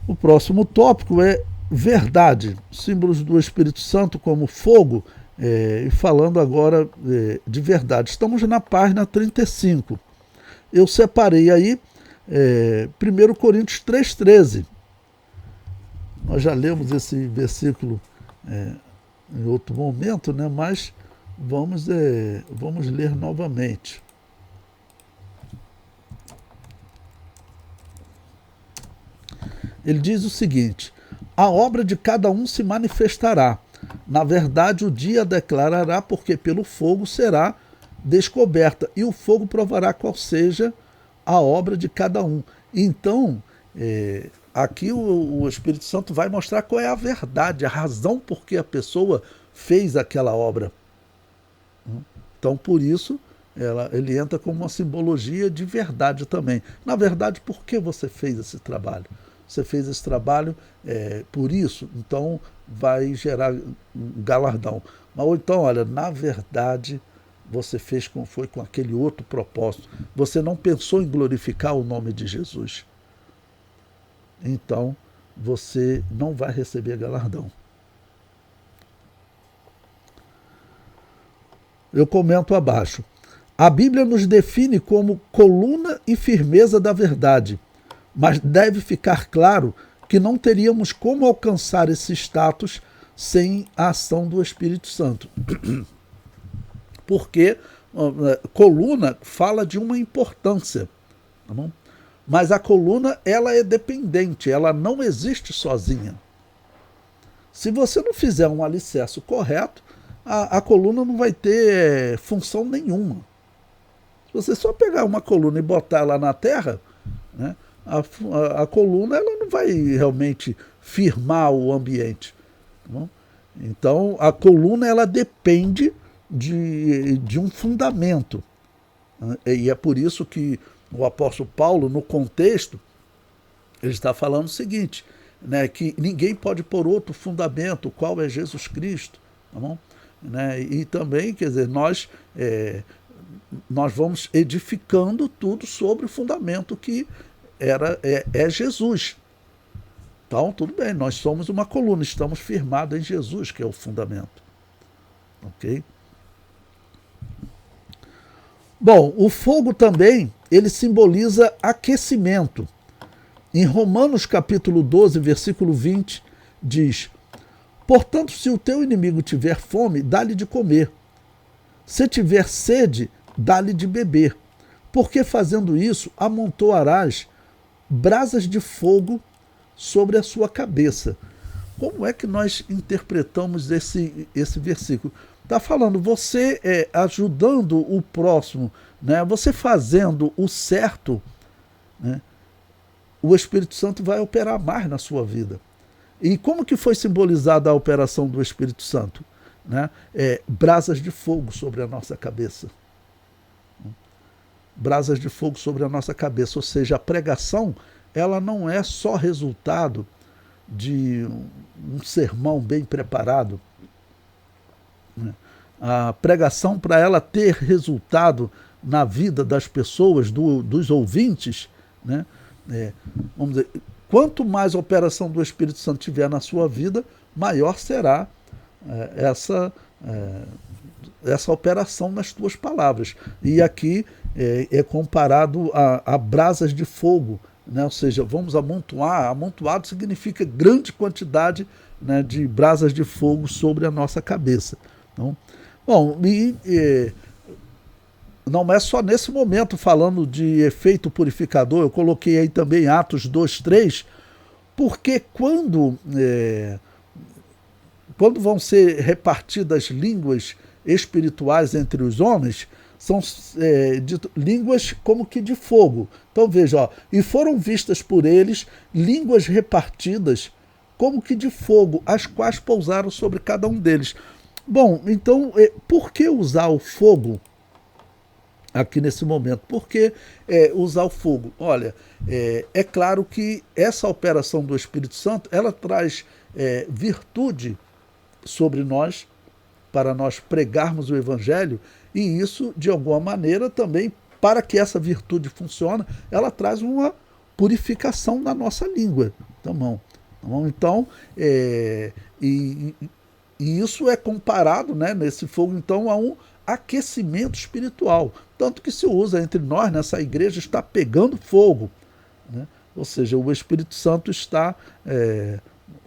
O próximo tópico é verdade, símbolos do Espírito Santo como fogo, e falando agora de verdade. Estamos na página 35. Eu separei aí 1 Coríntios 3,13. Nós já lemos esse versículo em outro momento, né? Mas vamos ler novamente. Ele diz o seguinte: a obra de cada um se manifestará. Na verdade, o dia declarará, porque pelo fogo será descoberta, e o fogo provará qual seja a obra de cada um. Então, aqui o Espírito Santo vai mostrar qual é a verdade, a razão por que a pessoa fez aquela obra. Então, por isso, ele entra como uma simbologia de verdade também. Na verdade, por que você fez esse trabalho? Você fez esse trabalho por isso, então vai gerar um galardão. Mas ou então, olha, na verdade, você foi com aquele outro propósito. Você não pensou em glorificar o nome de Jesus. Então, você não vai receber galardão. Eu comento abaixo. A Bíblia nos define como coluna e firmeza da verdade, mas deve ficar claro que não teríamos como alcançar esse status sem a ação do Espírito Santo. Porque coluna fala de uma importância, tá bom? Mas a coluna ela é dependente, ela não existe sozinha. Se você não fizer um alicerce correto, a coluna não vai ter função nenhuma. Se você só pegar uma coluna e botar lá na terra, né, a coluna ela não vai realmente firmar o ambiente. Tá bom? Então, a coluna ela depende de um fundamento. E é por isso que o apóstolo Paulo, no contexto, ele está falando o seguinte, né, que ninguém pode pôr outro fundamento, o qual é Jesus Cristo. Tá bom? Né? E também, quer dizer, nós vamos edificando tudo sobre o fundamento que é Jesus. Então, tudo bem, nós somos uma coluna, estamos firmados em Jesus, que é o fundamento. Ok? Bom, o fogo também, ele simboliza aquecimento. Em Romanos capítulo 12, versículo 20, diz: portanto, se o teu inimigo tiver fome, dá-lhe de comer. Se tiver sede, dá-lhe de beber. Porque fazendo isso, amontoarás brasas de fogo sobre a sua cabeça. Como é que nós interpretamos esse versículo? Está falando, você ajudando o próximo, né? Você fazendo o certo, né? O Espírito Santo vai operar mais na sua vida. E como que foi simbolizada a operação do Espírito Santo? Né? Brasas de fogo sobre a nossa cabeça. Brasas de fogo sobre a nossa cabeça. Ou seja, a pregação ela não é só resultado de um sermão bem preparado. A pregação, para ela ter resultado na vida das pessoas, dos ouvintes, né? Vamos dizer, quanto mais a operação do Espírito Santo tiver na sua vida, maior será essa operação nas tuas palavras. E aqui é comparado a brasas de fogo, né? Ou seja, vamos amontoar. Amontoado significa grande quantidade, né, de brasas de fogo sobre a nossa cabeça. Então, bom, não é só nesse momento falando de efeito purificador, eu coloquei aí também Atos 2:3, porque quando vão ser repartidas línguas espirituais entre os homens, são línguas como que de fogo. Então veja, ó, e foram vistas por eles línguas repartidas como que de fogo, as quais pousaram sobre cada um deles. Bom, então, por que usar o fogo aqui nesse momento? Por que usar o fogo? Olha, é claro que essa operação do Espírito Santo, ela traz virtude sobre nós, para nós pregarmos o Evangelho, e isso, de alguma maneira, também, para que essa virtude funcione, ela traz uma purificação na nossa língua. Tá bom. Tá bom? Então, e isso é comparado, né, nesse fogo, então, a um aquecimento espiritual. Tanto que se usa entre nós, nessa igreja está pegando fogo, né? Ou seja, o Espírito Santo está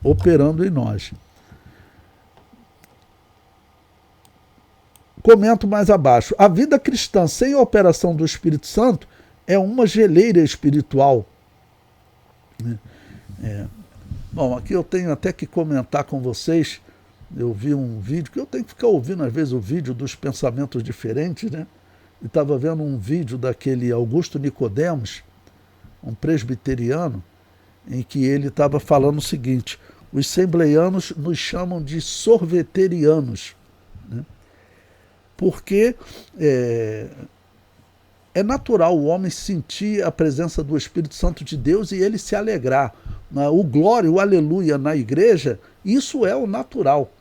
operando em nós. Comento mais abaixo. A vida cristã sem a operação do Espírito Santo é uma geleira espiritual. Bom, aqui eu tenho até que comentar com vocês. Eu vi um vídeo, que eu tenho que ficar ouvindo às vezes o vídeo dos pensamentos diferentes, né? E estava vendo um vídeo daquele Augusto Nicodemos, um presbiteriano, em que ele estava falando o seguinte: os assembleianos nos chamam de sorveterianos, né? Porque é natural o homem sentir a presença do Espírito Santo de Deus e ele se alegrar. O glória, o aleluia na igreja, isso é o natural.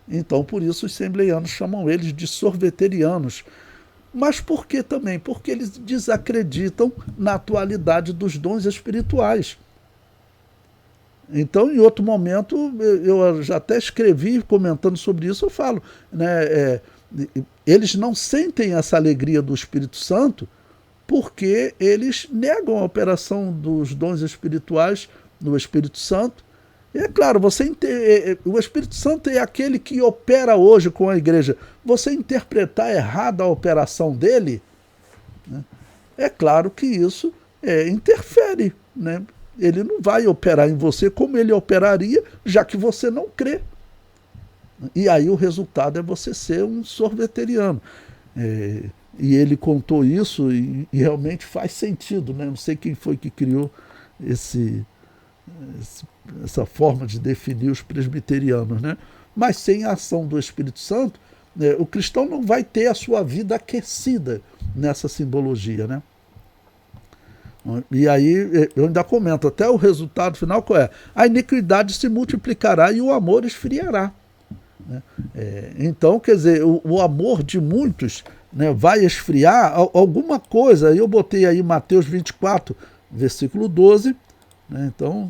Então, por isso, os assembleianos chamam eles de sorveterianos. Mas por que também? Porque eles desacreditam na atualidade dos dons espirituais. Então, em outro momento, eu já até escrevi comentando sobre isso, eu falo, né, eles não sentem essa alegria do Espírito Santo porque eles negam a operação dos dons espirituais no Espírito Santo. E é claro, o Espírito Santo é aquele que opera hoje com a igreja. Você interpretar errado a operação dele, né, é claro que isso interfere, né? Ele não vai operar em você como ele operaria, já que você não crê. E aí o resultado é você ser um sorveteriano. E ele contou isso e realmente faz sentido, né? Não sei quem foi que criou essa forma de definir os presbiterianos, né? Mas sem a ação do Espírito Santo, o cristão não vai ter a sua vida aquecida nessa simbologia, né? E aí eu ainda comento, até o resultado final qual é? A iniquidade se multiplicará e o amor esfriará, né? Então, quer dizer, o amor de muitos, né, vai esfriar alguma coisa. Eu botei aí Mateus 24, versículo 12, né? Então,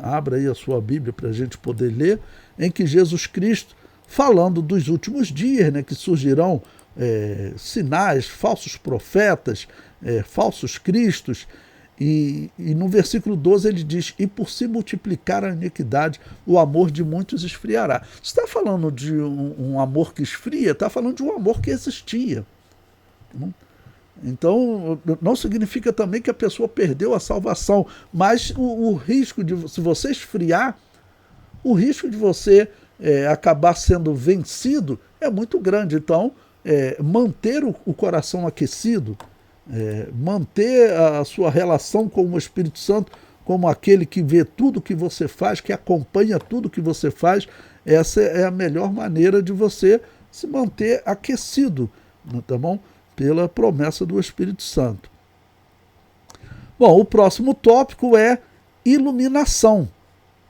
abra aí a sua Bíblia para a gente poder ler, em que Jesus Cristo, falando dos últimos dias, né, que surgirão sinais, falsos profetas, falsos cristos, e no versículo 12 ele diz: e por se multiplicar a iniquidade, o amor de muitos esfriará. Você está falando de um amor que esfria? Está falando de um amor que existia. Então, não significa também que a pessoa perdeu a salvação, mas o risco de, se você esfriar, o risco de você acabar sendo vencido é muito grande. Então, manter o coração aquecido, manter a sua relação com o Espírito Santo como aquele que vê tudo que você faz, que acompanha tudo que você faz, essa é a melhor maneira de você se manter aquecido, tá bom? Pela promessa do Espírito Santo. Bom, o próximo tópico é iluminação.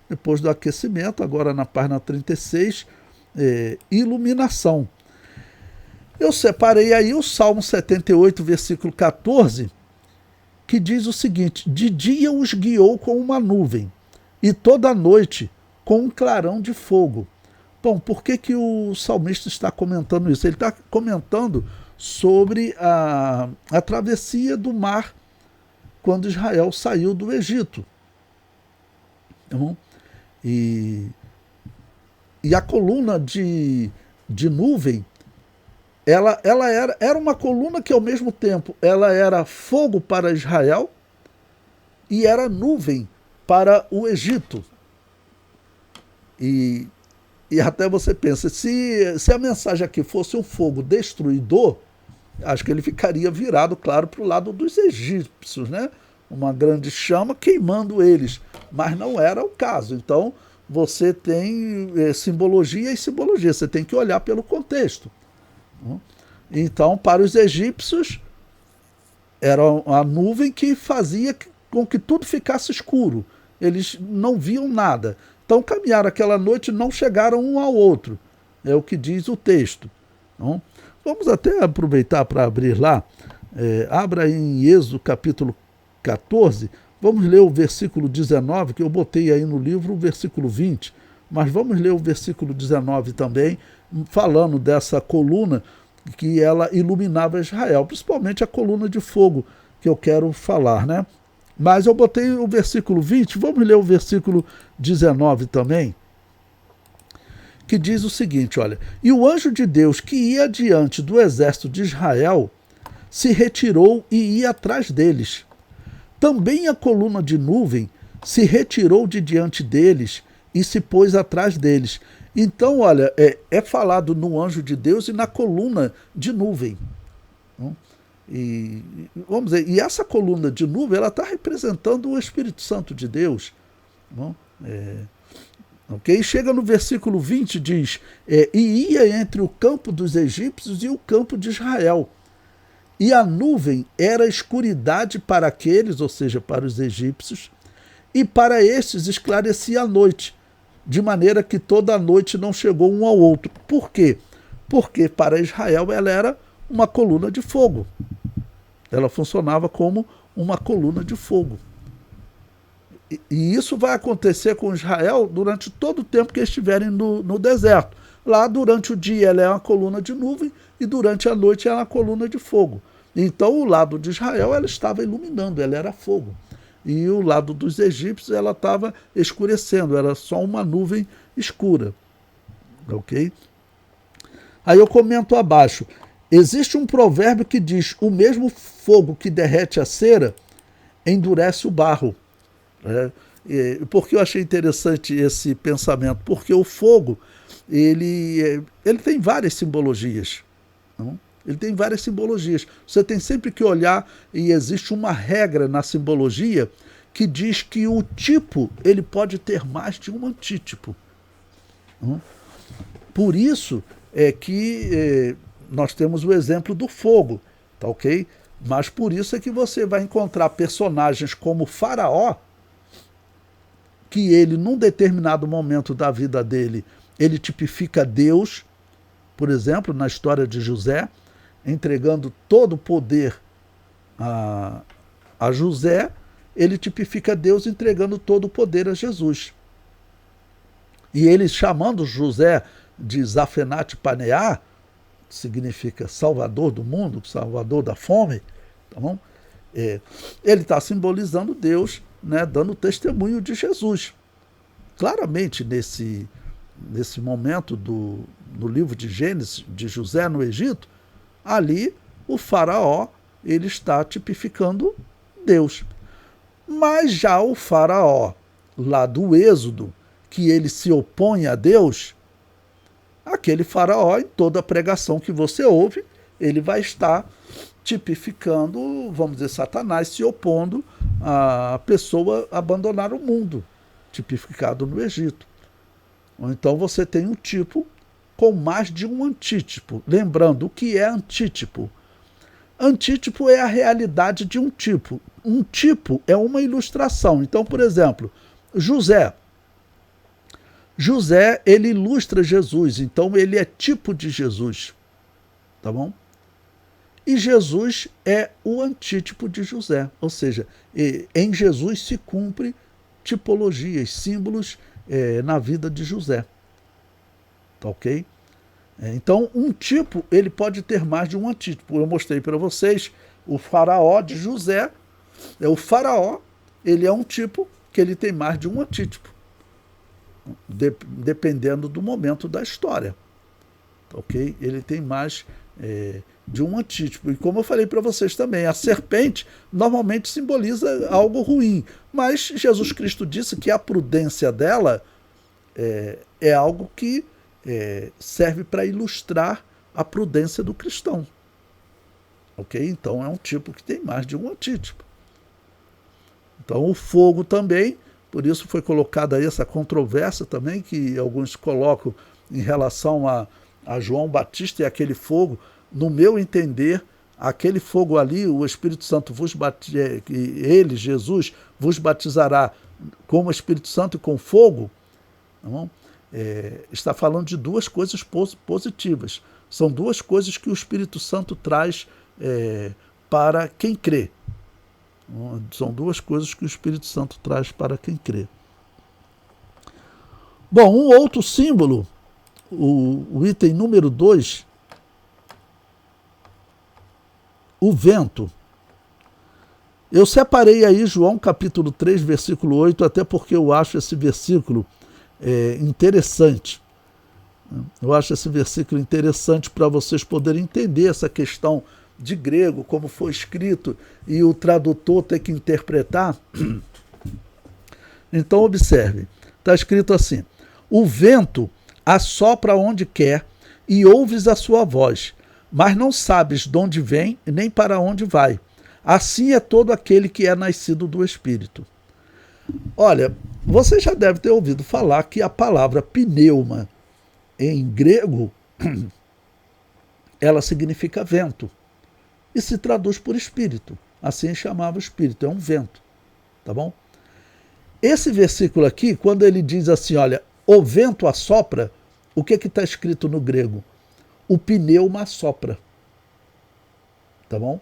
Depois do aquecimento, agora na página 36, iluminação. Eu separei aí o Salmo 78, versículo 14, que diz o seguinte: de dia os guiou com uma nuvem, e toda noite com um clarão de fogo. Bom, por que o salmista está comentando isso? Ele está comentando sobre a travessia do mar quando Israel saiu do Egito. Então, e a coluna de nuvem, ela era uma coluna que ao mesmo tempo ela era fogo para Israel e era nuvem para o Egito. E até você pensa, se a mensagem aqui fosse um fogo destruidor, acho que ele ficaria virado, claro, para o lado dos egípcios, né? Uma grande chama queimando eles, mas não era o caso. Então, você tem simbologia e simbologia, você tem que olhar pelo contexto. Então, para os egípcios, era a nuvem que fazia com que tudo ficasse escuro. Eles não viam nada. Então, caminharam aquela noite e não chegaram um ao outro. É o que diz o texto. Então, vamos até aproveitar para abrir lá. Abra aí em Êxodo capítulo 14, Vamos ler o versículo 19, que eu botei aí no livro o versículo 20, mas vamos ler o versículo 19 também, falando dessa coluna que ela iluminava Israel, principalmente a coluna de fogo que eu quero falar, né? Mas eu botei o versículo 20, vamos ler o versículo 19 também, que diz o seguinte, olha: e o anjo de Deus que ia diante do exército de Israel se retirou e ia atrás deles. Também a coluna de nuvem se retirou de diante deles e se pôs atrás deles. Então, olha, é falado no anjo de Deus e na coluna de nuvem. E, vamos dizer, e essa coluna de nuvem, ela está representando o Espírito Santo de Deus. Não? Okay? Chega no versículo 20, diz, e ia entre o campo dos egípcios e o campo de Israel. E a nuvem era escuridade para aqueles, ou seja, para os egípcios, e para estes esclarecia a noite, de maneira que toda a noite não chegou um ao outro. Por quê? Porque para Israel ela era uma coluna de fogo. Ela funcionava como uma coluna de fogo. E isso vai acontecer com Israel durante todo o tempo que estiverem no deserto. Lá, durante o dia, ela é uma coluna de nuvem e durante a noite é uma coluna de fogo. Então, o lado de Israel, ela estava iluminando, ela era fogo. E o lado dos egípcios, ela estava escurecendo, era só uma nuvem escura. Ok? Aí eu comento abaixo. Existe um provérbio que diz: o mesmo fogo que derrete a cera endurece o barro. Por que eu achei interessante esse pensamento? Porque o fogo, ele tem várias simbologias. Não? Ele tem várias simbologias. Você tem sempre que olhar, e existe uma regra na simbologia que diz que o tipo ele pode ter mais de um antítipo. Não? Por isso é que nós temos o exemplo do fogo, tá ok? Mas por isso é que você vai encontrar personagens como Faraó, que ele, num determinado momento da vida dele, ele tipifica Deus, por exemplo, na história de José, entregando todo o poder a José, ele tipifica Deus entregando todo o poder a Jesus. E ele chamando José de Zafenate Paneá, que significa Salvador do mundo, Salvador da fome, tá bom? Ele está simbolizando Deus, né, dando testemunho de Jesus. Claramente, nesse momento do livro de Gênesis, de José no Egito, ali o faraó ele está tipificando Deus. Mas já o faraó, lá do Êxodo, que ele se opõe a Deus, aquele faraó, em toda a pregação que você ouve, ele vai estar tipificando, vamos dizer, Satanás se opondo à pessoa abandonar o mundo, tipificado no Egito. Ou então você tem um tipo com mais de um antítipo. Lembrando, o que é antítipo? Antítipo é a realidade de um tipo. Um tipo é uma ilustração. Então, por exemplo, José, ele ilustra Jesus, então ele é tipo de Jesus. Tá bom? E Jesus é o antítipo de José. Ou seja, em Jesus se cumpre tipologias, símbolos na vida de José. Tá ok? Então, um tipo, ele pode ter mais de um antítipo. Eu mostrei para vocês o faraó de José. O faraó, ele é um tipo que ele tem mais de um antítipo, dependendo do momento da história. Tá ok? Ele tem mais de um antítipo. E como eu falei para vocês também, a serpente normalmente simboliza algo ruim. Mas Jesus Cristo disse que a prudência dela é algo que serve para ilustrar a prudência do cristão. Ok? Então é um tipo que tem mais de um antítipo. Então o fogo também, por isso foi colocada aí essa controvérsia também, que alguns colocam em relação a João Batista e aquele fogo. No meu entender, aquele fogo ali, o Espírito Santo ele, Jesus, vos batizará com o Espírito Santo e com fogo, tá bom? Está falando de duas coisas positivas. São duas coisas que o Espírito Santo traz para quem crê. São duas coisas que o Espírito Santo traz para quem crê. Bom, um outro símbolo, o item número 2, o vento. Eu separei aí João capítulo 3, versículo 8, até porque eu acho esse versículo interessante. Eu acho esse versículo interessante para vocês poderem entender essa questão de grego, como foi escrito, e o tradutor ter que interpretar. Então observe, está escrito assim: o vento assopra onde quer e ouves a sua voz, mas não sabes de onde vem nem para onde vai. Assim é todo aquele que é nascido do Espírito. Olha, você já deve ter ouvido falar que a palavra pneuma em grego, ela significa vento e se traduz por espírito. Assim chamava o espírito, é um vento, tá bom? Esse versículo aqui, quando ele diz assim, olha, o vento assopra, o que está escrito no grego? O pneuma assopra, tá bom?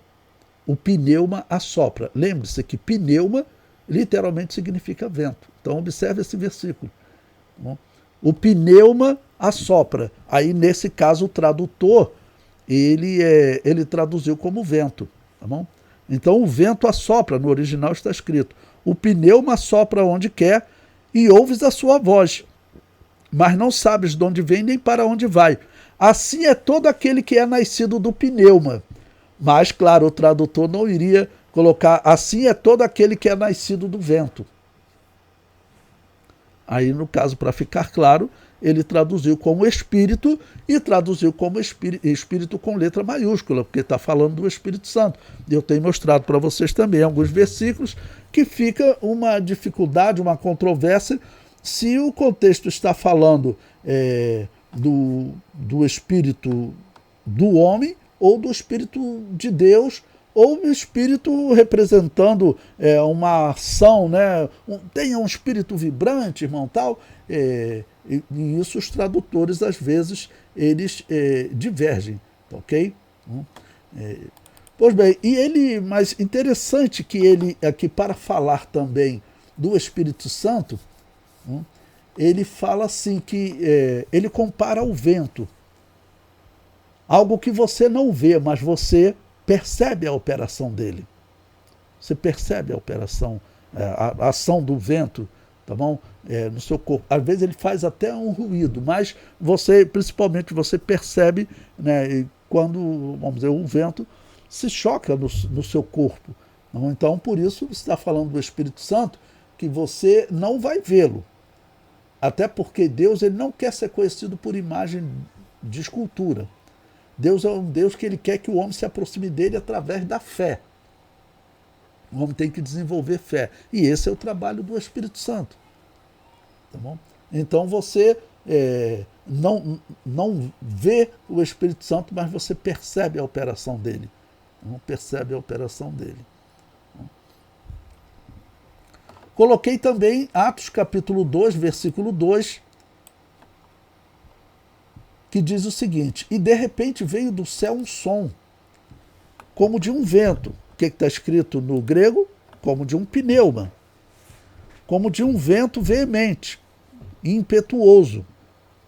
O pneuma assopra. Lembre-se que pneuma literalmente significa vento. Então observe esse versículo. Tá bom? O pneuma assopra. Aí, nesse caso, o tradutor, ele traduziu como vento. Tá bom? Então, o vento assopra, no original está escrito: o pneuma assopra onde quer e ouves a sua voz, mas não sabes de onde vem nem para onde vai. Assim é todo aquele que é nascido do pneuma. Mas, claro, o tradutor não iria colocar assim é todo aquele que é nascido do vento. Aí, no caso, para ficar claro, ele traduziu como espírito e traduziu como espírito com letra maiúscula, porque está falando do Espírito Santo. Eu tenho mostrado para vocês também alguns versículos que fica uma dificuldade, uma controvérsia, se o contexto está falando do espírito do homem ou do espírito de Deus, ou o espírito representando uma ação, né? Tem um espírito vibrante, irmão, tal. E isso os tradutores, às vezes, eles divergem, ok? Pois bem, mas interessante que ele, aqui para falar também do Espírito Santo, ele fala assim que ele compara ao vento. Algo que você não vê, mas você percebe a operação dele. Você percebe a operação, a ação do vento, tá bom? No seu corpo. Às vezes ele faz até um ruído, mas principalmente você percebe, né, quando, vamos dizer, o vento se choca no seu corpo. Então, por isso, você está falando do Espírito Santo, que você não vai vê-lo. Até porque Deus, ele não quer ser conhecido por imagem de escultura. Deus é um Deus que ele quer que o homem se aproxime dele através da fé. O homem tem que desenvolver fé. E esse é o trabalho do Espírito Santo. Tá bom? Então você não vê o Espírito Santo, mas você percebe a operação dele. Não percebe a operação dele. Coloquei também Atos capítulo 2, versículo 2, que diz o seguinte: e de repente veio do céu um som, como de um vento. O que está escrito no grego? Como de um pneuma. Como de um vento veemente, impetuoso.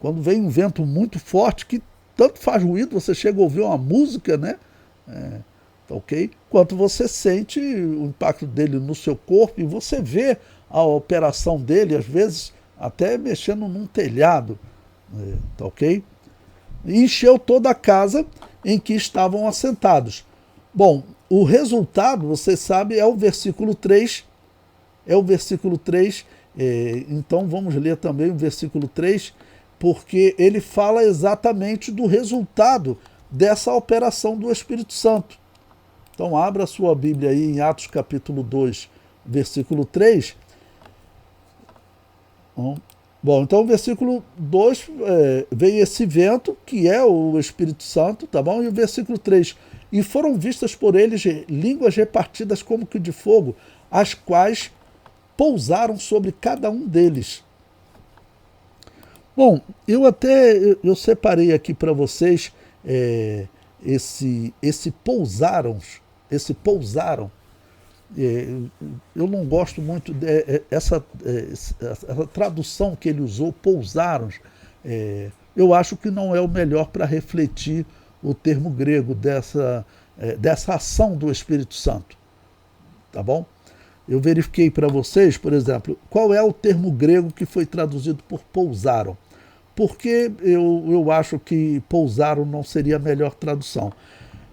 Quando vem um vento muito forte, que tanto faz ruído, você chega a ouvir uma música, né? Ok? Quanto você sente o impacto dele no seu corpo e você vê a operação dele, às vezes até mexendo num telhado. Tá ok? E encheu toda a casa em que estavam assentados. Bom, o resultado, você sabe, é o versículo 3. É o versículo 3. Então vamos ler também o versículo 3, porque ele fala exatamente do resultado dessa operação do Espírito Santo. Então abra a sua Bíblia aí em Atos capítulo 2, versículo 3. Bom, então o versículo 2 veio esse vento, que é o Espírito Santo, tá bom? E o versículo 3, e foram vistas por eles línguas repartidas como que de fogo, as quais pousaram sobre cada um deles. Bom, eu separei aqui para vocês esse pousaram, Eu não gosto muito dessa essa tradução que ele usou, pousaram. Eu acho que não é o melhor para refletir o termo grego dessa ação do Espírito Santo. Tá bom? Eu verifiquei para vocês, por exemplo, qual é o termo grego que foi traduzido por pousaram. Porque eu acho que pousaram não seria a melhor tradução.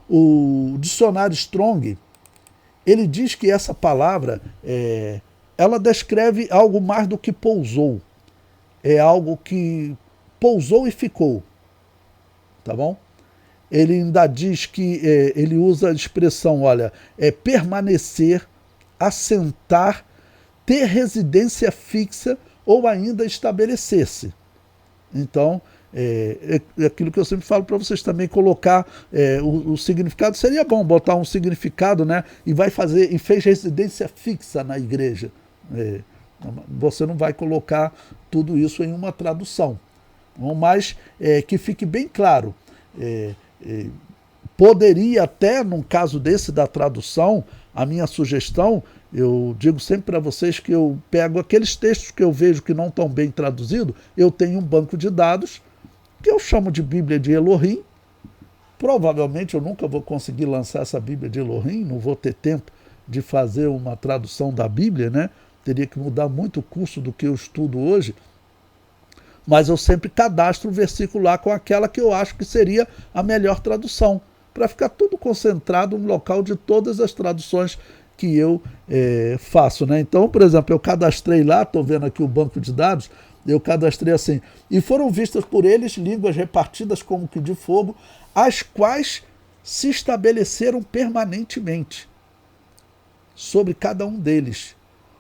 O dicionário Strong, ele diz que essa palavra, ela descreve algo mais do que pousou. É algo que pousou e ficou. Tá bom? Ele ainda diz que ele usa a expressão, olha, permanecer, assentar, ter residência fixa ou ainda estabelecer-se. Então, é aquilo que eu sempre falo para vocês também, colocar o significado. Seria bom botar um significado, né? E fez residência fixa na igreja. Você não vai colocar tudo isso em uma tradução. Mas que fique bem claro. Poderia até, num caso desse da tradução, a minha sugestão, eu digo sempre para vocês que eu pego aqueles textos que eu vejo que não estão bem traduzidos, eu tenho um banco de dados que eu chamo de Bíblia de Elohim. Provavelmente eu nunca vou conseguir lançar essa Bíblia de Elohim, não vou ter tempo de fazer uma tradução da Bíblia, né? Teria que mudar muito o curso do que eu estudo hoje, mas eu sempre cadastro o versículo lá com aquela que eu acho que seria a melhor tradução, para ficar tudo concentrado no local de todas as traduções que eu faço, né? Então, por exemplo, eu cadastrei lá, estou vendo aqui o banco de dados, eu cadastrei assim, e foram vistas por eles línguas repartidas como que de fogo, as quais se estabeleceram permanentemente sobre cada um deles.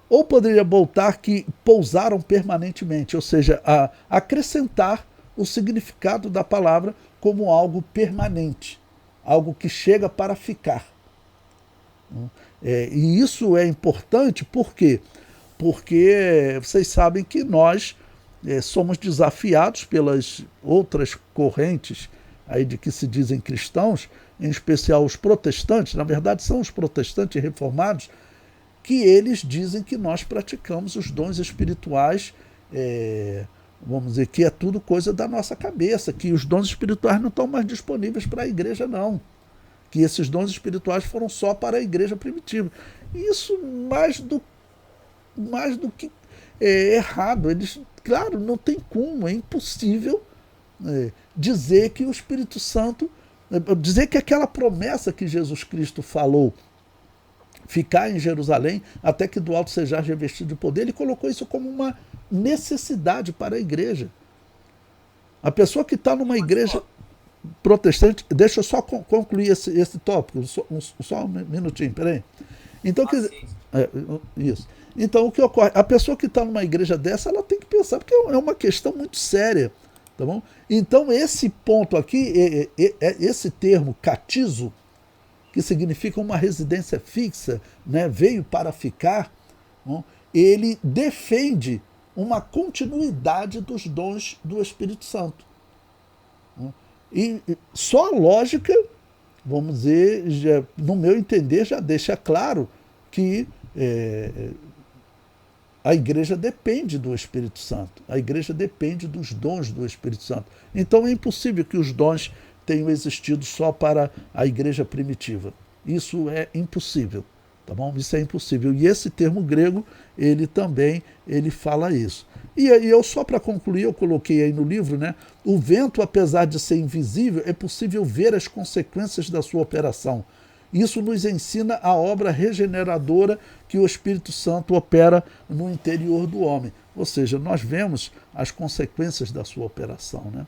Ou poderia botar que pousaram permanentemente, ou seja, acrescentar o significado da palavra como algo permanente, algo que chega para ficar. E isso é importante, por quê? Porque vocês sabem que nós somos desafiados pelas outras correntes aí de que se dizem cristãos, em especial os protestantes, na verdade são os protestantes reformados, que eles dizem que nós praticamos os dons espirituais, vamos dizer, que é tudo coisa da nossa cabeça, que os dons espirituais não estão mais disponíveis para a igreja, não. Que esses dons espirituais foram só para a igreja primitiva. Isso mais do que errado. Eles, claro, não tem como, é impossível dizer que o Espírito Santo, dizer que aquela promessa que Jesus Cristo falou, ficar em Jerusalém até que do alto seja revestido de poder, ele colocou isso como uma necessidade para a igreja. A pessoa que está numa igreja protestante, deixa eu só concluir esse tópico, só um minutinho, peraí. Então, isso. Então, o que ocorre? A pessoa que está numa igreja dessa, ela tem que pensar, porque é uma questão muito séria, tá bom? Então, esse ponto aqui, esse termo catizo, que significa uma residência fixa, né, veio para ficar, ele defende uma continuidade dos dons do Espírito Santo. E só a lógica, vamos dizer, no meu entender, já deixa claro que a igreja depende do Espírito Santo. A igreja depende dos dons do Espírito Santo. Então é impossível que os dons tenham existido só para a igreja primitiva. Isso é impossível, tá bom? Isso é impossível. E esse termo grego, ele também fala isso. E eu, só para concluir, eu coloquei aí no livro, né? O vento, apesar de ser invisível, é possível ver as consequências da sua operação. Isso nos ensina a obra regeneradora que o Espírito Santo opera no interior do homem. Ou seja, nós vemos as consequências da sua operação, né?